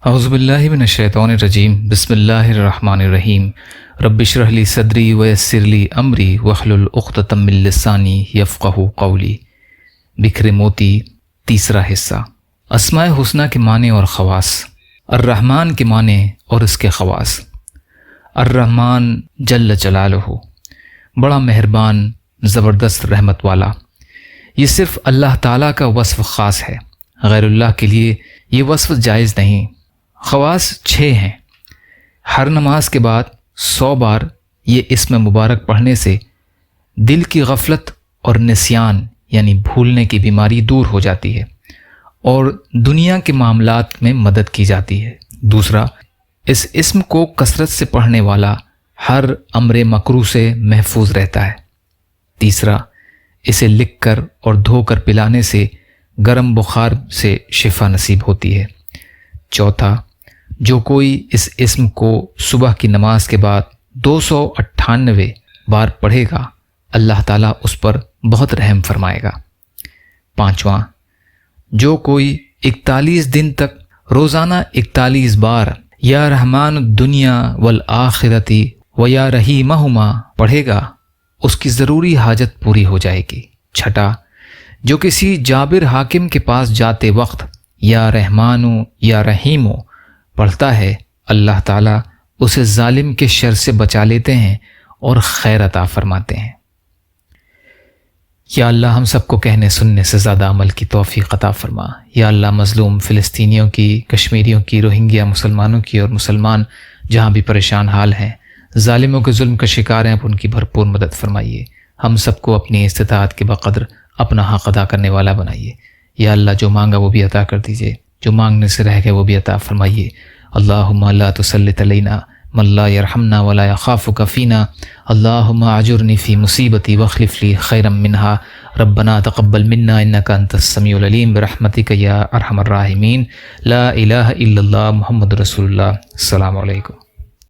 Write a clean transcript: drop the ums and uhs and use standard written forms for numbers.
اعوذ باللہ من الشیطان الرجیم بسم اللہ الرحمن الرحیم رب اشرح لی صدری ویسر لی امری واحلل عقدۃ من لسانی یفقہوا قولی۔ بکھرے موتی تیسرا حصہ۔ اسماء حسنی کے معنی اور خواص۔ الرحمن کے معنی اور اس کے خواص۔ الرحمن جل جلالہ، بڑا مہربان، زبردست رحمت والا۔ یہ صرف اللہ تعالیٰ کا وصف خاص ہے، غیر اللہ کے لیے یہ وصف جائز نہیں۔ خواص 6 ہیں۔ ہر نماز کے بعد 100 بار یہ اسم مبارک پڑھنے سے دل کی غفلت اور نسیان یعنی بھولنے کی بیماری دور ہو جاتی ہے اور دنیا کے معاملات میں مدد کی جاتی ہے۔ دوسرا، اس اسم کو کثرت سے پڑھنے والا ہر امر مکروہ سے محفوظ رہتا ہے۔ تیسرا، اسے لکھ کر اور دھو کر پلانے سے گرم بخار سے شفا نصیب ہوتی ہے۔ چوتھا، جو کوئی اس اسم کو صبح کی نماز کے بعد 298 بار پڑھے گا، اللہ تعالیٰ اس پر بہت رحم فرمائے گا۔ پانچواں، جو کوئی 41 دن تک روزانہ 41 بار یا رحمان الدنیا والآخرتی و یا رحیمہما پڑھے گا، اس کی ضروری حاجت پوری ہو جائے گی۔ چھٹا، جو کسی جابر حاکم کے پاس جاتے وقت یا رحمانو یا رحیمو پڑھتا ہے، اللہ تعالیٰ اسے ظالم کے شر سے بچا لیتے ہیں اور خیر عطا فرماتے ہیں۔ یا اللہ ہم سب کو کہنے سننے سے زیادہ عمل کی توفیق عطا فرما۔ یا اللہ مظلوم فلسطینیوں کی، کشمیریوں کی، روہنگیا مسلمانوں کی اور مسلمان جہاں بھی پریشان حال ہیں، ظالموں کے ظلم کا شکار ہیں، اب ان کی بھرپور مدد فرمائیے۔ ہم سب کو اپنی استطاعت کے بقدر اپنا حق ادا کرنے والا بنائیے۔ یا اللہ جو مانگا وہ بھی عطا کر دیجیے، جو مانگنے سے رہ گئے وہ بھی عطا فرمائیے۔ اللہم لا تسلط علینا من لا یرحمنا ولا یخافک فینا، اللہم اجرنی فی مصیبتی واخلف لی خیرا منہا، ربنا تقبل منا انک انت السمیع العلیم برحمتک یا ارحم الراحمین۔ لا الہ الا اللہ محمد رسول اللہ۔ السلام علیکم۔